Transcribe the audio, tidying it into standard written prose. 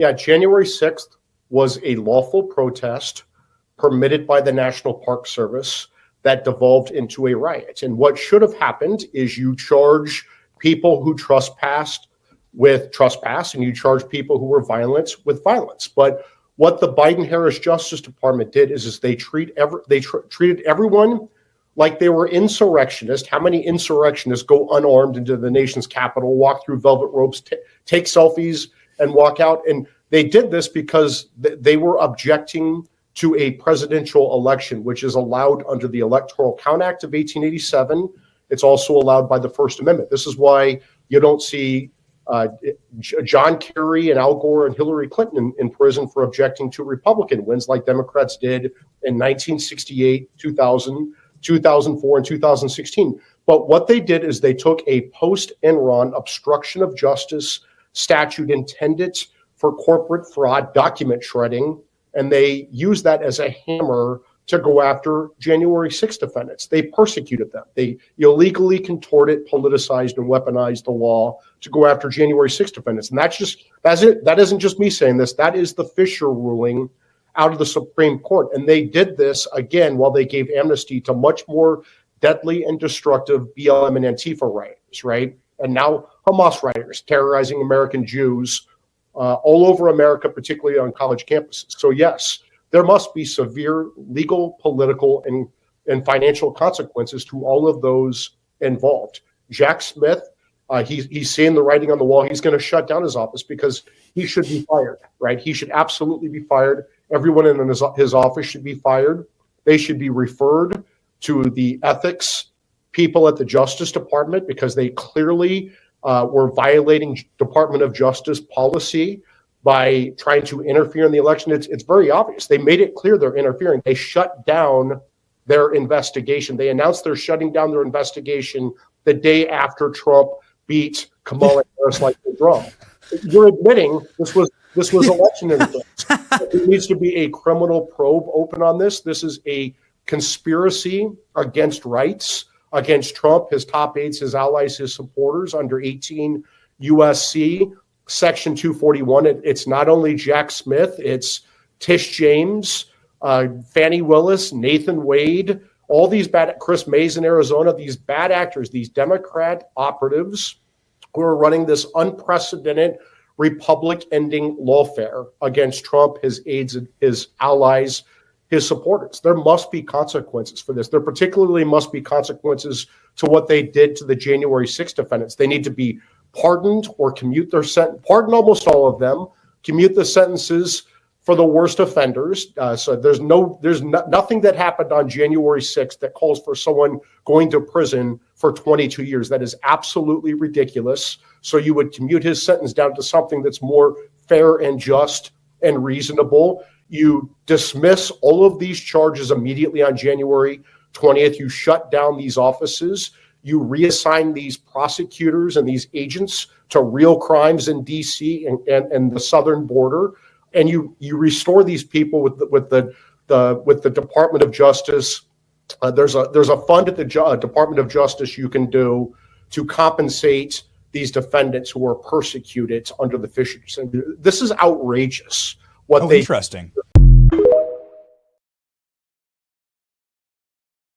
Yeah, January 6th was a lawful protest permitted by the National Park Service that devolved into a riot. And what should have happened is you charge people who trespassed with trespass, and you charge people who were violent with violence. But what the Biden-Harris Justice Department did is they treated everyone like they were insurrectionists. How many insurrectionists go unarmed into the nation's capital, walk through velvet ropes, take selfies, and walk out? And they did this because they were objecting to a presidential election, which is allowed under the Electoral Count Act of 1887. It's also allowed by the First Amendment. This is why you don't see John Kerry and Al Gore and Hillary Clinton in prison for objecting to Republican wins like Democrats did in 1968, 2000, 2004, and 2016. But what they did is they took a post-Enron obstruction of justice statute intended for corporate fraud, document shredding, and they used that as a hammer to go after January 6th defendants. They persecuted them. They illegally contorted, politicized, and weaponized the law to go after January 6th defendants. And that isn't just me saying this. That is the Fisher ruling out of the Supreme Court. And they did this, again, while they gave amnesty to much more deadly and destructive BLM and Antifa rioters, right? And now Hamas rioters terrorizing American Jews all over America, particularly on college campuses. So yes, there must be severe legal, political, and financial consequences to all of those involved. Jack Smith, he's seeing the writing on the wall. He's going to shut down his office because he should be fired, right? He should absolutely be fired. Everyone in his office should be fired. They should be referred to the ethics people at the Justice Department because they clearly were violating Department of Justice policy by trying to interfere in the election. It's very obvious. They made it clear they're interfering. They shut down their investigation. They announced they're shutting down their investigation the day after Trump beat Kamala Harris like a drum. You're admitting this was election interference. There needs to be a criminal probe open on this. This is a conspiracy against rights, against Trump, his top aides, his allies, his supporters under 18 USC Section 241. It's not only Jack Smith, it's Tish James, Fani Willis, Nathan Wade, all these Chris Mays in Arizona, these bad actors, these Democrat operatives who are running this unprecedented republic-ending lawfare against Trump, his aides, his allies, his supporters. There must be consequences for this. There particularly must be consequences to what they did to the January 6th defendants. They need to be pardoned or commute their sentence, pardon almost all of them, commute the sentences for the worst offenders. So there's nothing that happened on January 6th that calls for someone going to prison for 22 years. That is absolutely ridiculous. So you would commute his sentence down to something that's more fair and just and reasonable. You dismiss all of these charges immediately on January 20th. You shut down these offices. You reassign these prosecutors and these agents to real crimes in D.C. and the southern border, and you restore these people with the Department of Justice. There's a fund at the Department of Justice you can do to compensate these defendants who are persecuted under the Fisher. This is outrageous. Interesting.